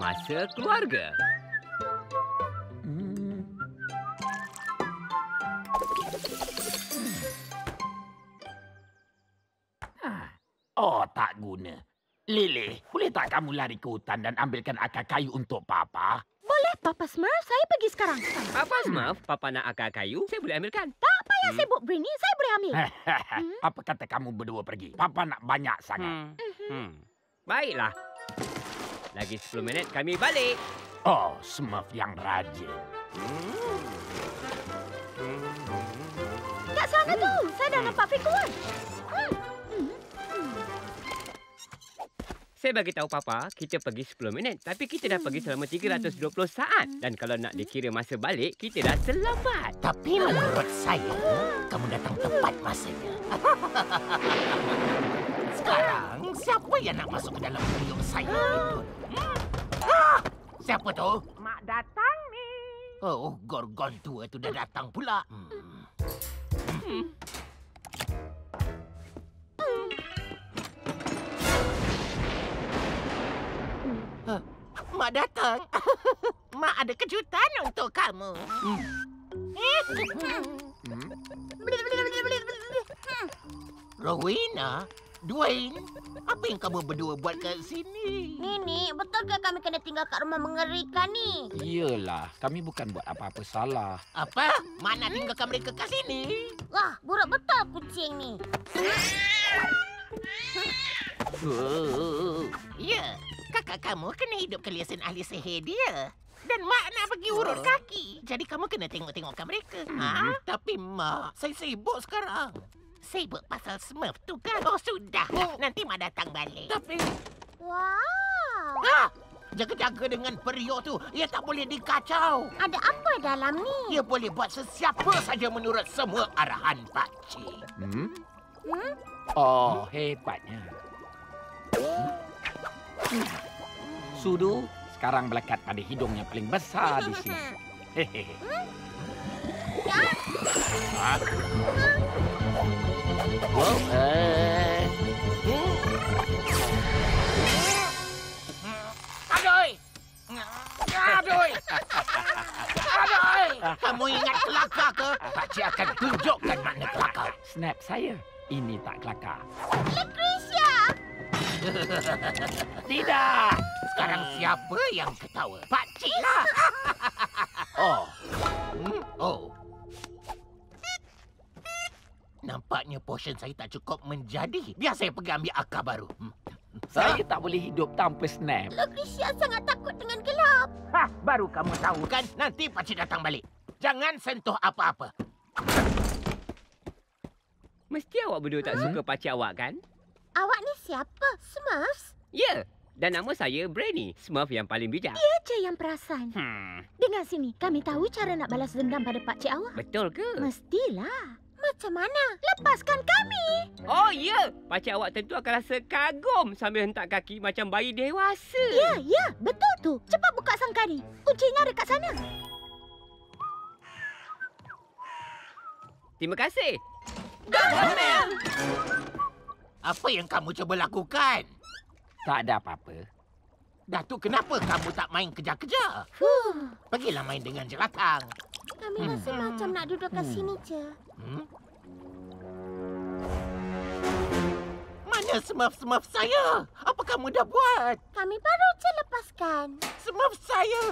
Masa keluarga. Oh, tak guna. Lily, boleh tak kamu lari ke hutan dan ambilkan akar kayu untuk Papa? Boleh, Papa Smurf. Saya pergi sekarang. Papa Smurf, Papa nak akar kayu, saya boleh ambilkan. Tak payah sibuk, Brainy. Saya boleh ambil. Apa kata kamu berdua pergi? Papa nak banyak sangat. Baiklah. Lagi 10 minit kami balik. Oh, Smurf yang rajin. Kat sana tu, saya dah nampak figuran. Saya bagi tahu Papa, kita pergi 10 minit. Tapi kita dah pergi selama 320 saat. Dan kalau nak dikira masa balik, kita dah terlambat. Tapi menurut saya, kamu datang tepat masanya. Sekarang, siapa yang nak masuk ke dalam periuk saya itu? Siapa tu? Mak datang ni. Oh, Gorgon tua tu dah datang pula. Mak datang. Mak ada kejutan untuk kamu. Rowena, Dwayne, apa yang kamu berdua buat kat sini? Nini, betulkah kami kena tinggal kat rumah mengerikan ni? Iyalah, kami bukan buat apa-apa salah. Apa? Mak nak tinggalkan mereka kat sini? Wah, buruk betul kucing ni. Ya, kakak kamu kena hidup keliasan ahli sihir dia. Dan mak nak pergi urut kaki. Jadi kamu kena tengok-tengokkan mereka. Tapi mak, saya sibuk sekarang. Sibuk pasal Smurf tu kan? Oh, sudah. Nanti mak datang balik. Tapi... Wow. Jaga-jaga dengan periuk tu. Ia tak boleh dikacau. Ada apa dalam ni? Ia boleh buat sesiapa saja menurut semua arahan pakcik. Oh, hebatnya. Sudu sekarang melekat pada hidung yang paling besar di sini. Hehehe. Aduh! Aduh! Aduh! Kamu ingat kelakar ke? Pakcik akan tunjukkan makna kelakar. Snap saya. Ini tak kelakar. Lucretia! Tidak! Sekarang siapa yang ketawa? Pakcik lah! Oh, Oh. Nampaknya potion saya tak cukup menjadi. Biar saya pergi ambil akar baru. saya tak boleh hidup tanpa Snap. Lucretia sangat takut dengan gelap. Baru kamu tahu kan? Nanti pakcik datang balik. Jangan sentuh apa-apa. Mesti awak berdua tak suka pakcik awak kan? Awak ni siapa? Smurfs? Ya. Dan nama saya Brainy, Smurf yang paling bijak. Dia je yang perasan. Dengar sini, kami tahu cara nak balas dendam pada pakcik awak. Betul ke? Mestilah. Macam mana? Lepaskan kami. Oh, ya. Pakcik awak tentu akan rasa kagum sambil hentak kaki macam bayi dewasa. Ya, betul tu. Cepat buka sangkar ni. Kuncinya dekat sana. Terima kasih. Apa yang kamu cuba lakukan? Tak ada apa-apa. Datuk, kenapa kamu tak main kejar-kejar? Pergilah main dengan jelakang. Kami rasa macam nak duduk kat sini je. Mana Smurf-Smurf saya? Apa kamu dah buat? Kami baru je lepaskan. Smurf saya.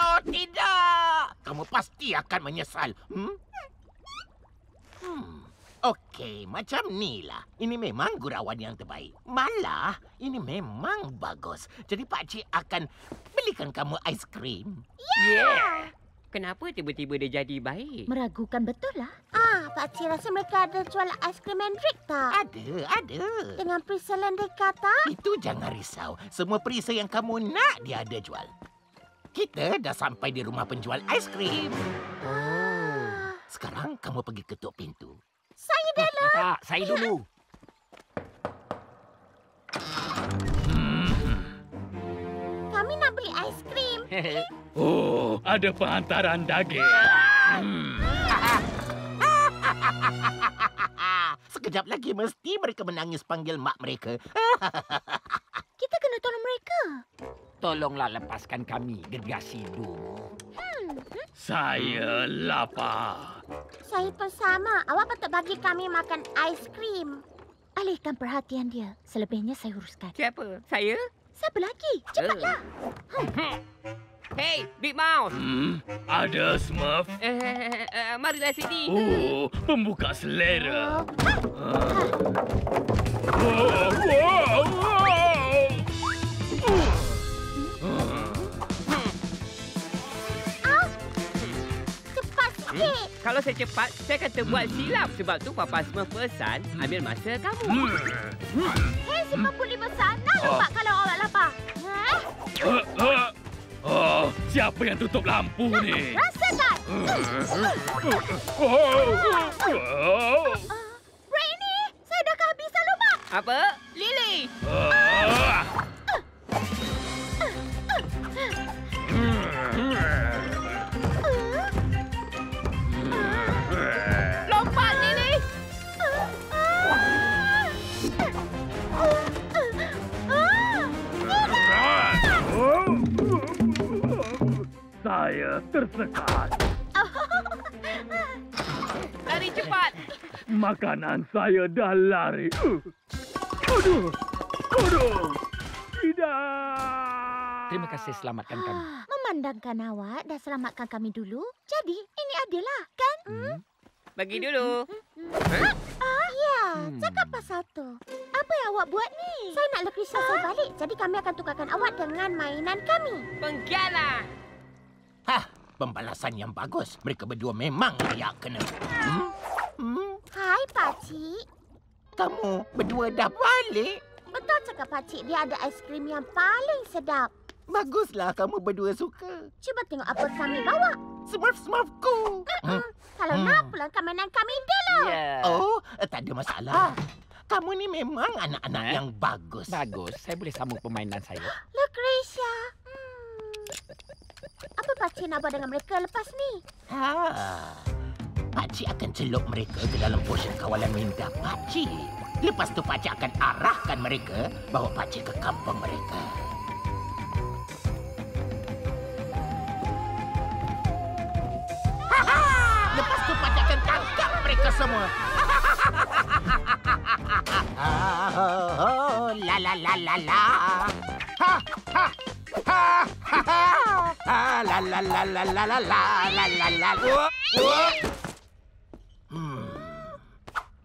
Oh, tidak. Kamu pasti akan menyesal. Okey, macam ni lah. Ini memang gurauan yang terbaik. Malah, ini memang bagus. Jadi pakcik akan belikan kamu aiskrim. Yeah. Kenapa tiba-tiba dia jadi baik? Meragukan betul lah. Pakcik rasa mereka ada jual aiskrim Hendrik tak? Ada. Dengan perisai Hendrika tak? Itu jangan risau. Semua perisai yang kamu nak, dia ada jual. Kita dah sampai di rumah penjual aiskrim. Sekarang kamu pergi ketuk pintu. Saya dalam. Tak, saya dulu. Kami nak beli aiskrim. Oh, ada penghantaran daging. Sekejap lagi mesti mereka menangis panggil mak mereka. Kita kena tolong Tolonglah lepaskan kami, gergasi hidung. Saya lapar. Saya pun sama. Awak patut bagi kami makan aiskrim. Alihkan perhatian dia. Selebihnya saya uruskan. Siapa? Saya? Siapa lagi? Cepatlah. Hey, Big Mouse. Ada Smurf. Marilah sini. Oh, pembuka selera. Cepat sikit. Kalau saya cepat, saya akan terbuat silap. Sebab tu Papa Smurf pesan, ambil masa kamu. Hei, si pembuli besar. Nak lupa kalau awak lapar. Siapa yang tutup lampu ni? Rasakan. Rainy, saya dah kehabisan lubang. Apa? Lily. Lompat, Lily. Saya tersekat. Lari cepat. Makanan saya dah lari. Aduh. Tidak. Terima kasih selamatkan kami. Memandangkan awak dah selamatkan kami dulu, jadi ini adillah, kan? Bagi dulu. Cakap pasal tu. Apa yang awak buat ni? Saya nak Lucretia saya balik, jadi kami akan tukarkan awak dengan mainan kami. Pengkialah. Pembalasan yang bagus. Mereka berdua memang layak kena. Hai, Pakcik. Kamu berdua dah balik? Betul cakap Pakcik, dia ada aiskrim yang paling sedap. Baguslah kamu berdua suka. Cuba tengok apa kami bawa. Smurf-smurfku. Kalau nak, pulangkan mainan kami dulu. Ya. Oh, tak ada masalah. Kamu ni memang anak-anak yang bagus. Bagus. Saya boleh sambung permainan saya. Lucretia. Apa Pakcik nak buat dengan mereka lepas ni? Pakcik akan celup mereka ke dalam posen kawalan minda Pakcik. Lepas tu Pakcik akan arahkan mereka, bawa Pakcik ke kampung mereka. Lepas tu Pakcik akan tangkap mereka semua. La la la la la. Ha ha. Ha ha ha. La la la la la la la la la la.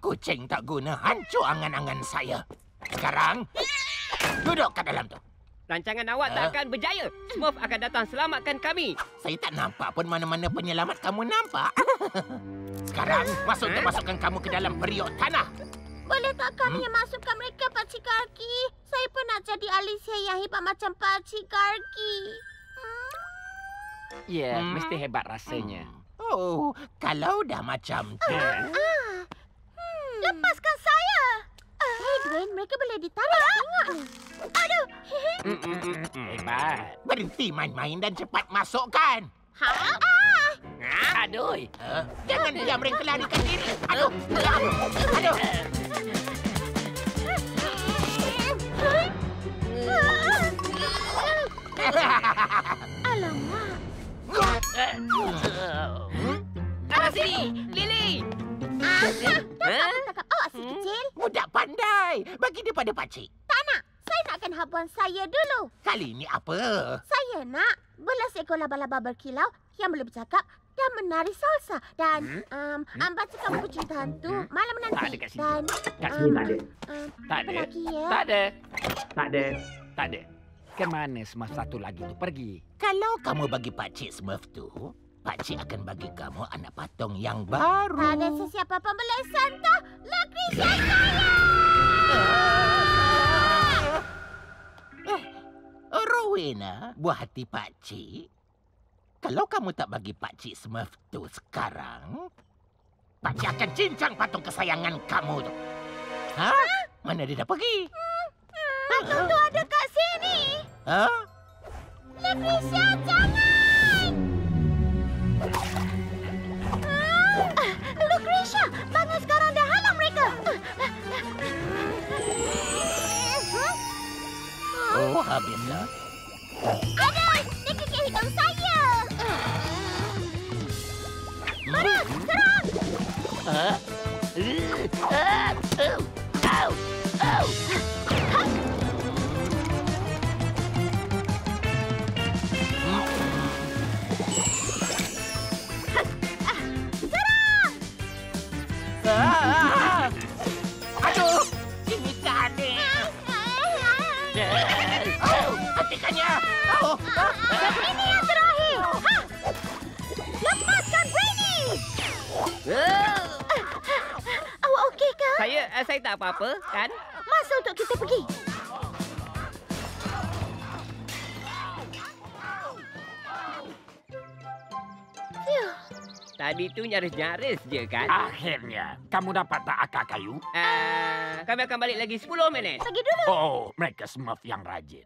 Kucing tak guna hancur angan-angan saya. Sekarang duduk kat dalam tu. Rancangan awak tak akan berjaya. Smurf akan datang selamatkan kami. Saya tak nampak pun mana-mana penyelamat kamu nampak. Sekarang masukkan kamu ke dalam periuk tanah. Boleh tak kami yang masukkan mereka, Pakcik Karki? Saya pun nak jadi Alicia yang hebat macam Pakcik Karki. Ya, mesti hebat rasanya. Oh, kalau dah macam tu. Lepaskan saya! Hei, Dwayne, mereka boleh ditarik. Tengok ni. Aduh! Hebat. Berhenti main-main dan cepat masukkan. Aduh. Jangan diam mereka larikan diri. Aduh. Aduh. Alamak. Arah sini, Lily. Tangkap awak si kecil. Budak pandai. Bagi dia pada pakcik. Tak nak. Saya nakkan habuan saya dulu. Kali ini apa? Saya nak 11 ekor laba-laba berkilau yang boleh bercakap dan menari salsa. Dan bacakan buku cerita hantu malam nanti. Tak ada kat sini. Dan Kat sini tak ada. Tak apa ada. lagi ya? Tak ada. Tak ada. Tak ada. Kemana Smurf satu lagi tu pergi? Kalau kamu bagi pakcik Smurf tu, pakcik akan bagi kamu anak patung yang baru. Tak ada sesiapa pembeli Santa. Lucretia saya! Rowena, buah hati pakcik. Kalau kamu tak bagi pakcik Smurf tu sekarang, pakcik akan cincang patung kesayangan kamu tu. Ha? Mana dia dah pergi? Patung tu ada kat sini. Ha? Lucretia, jangan! Lucretia, bangun sekarang dah halang mereka. Oh, habislah. Aduh, dia kekek hidung saya. Terus, serang. Aduh, ini tadi. Hentikannya. Ini yang terakhir. Lepaskan Brainy. Awak okey ke? Saya tak apa-apa, kan? Masa untuk kita pergi. Phew. Tadi tu nyaris-nyaris je, kan? Akhirnya, kamu dapat tak akar kayu? Kami akan balik lagi 10 minit. Pergi dulu. Oh, mereka Smurf yang rajin.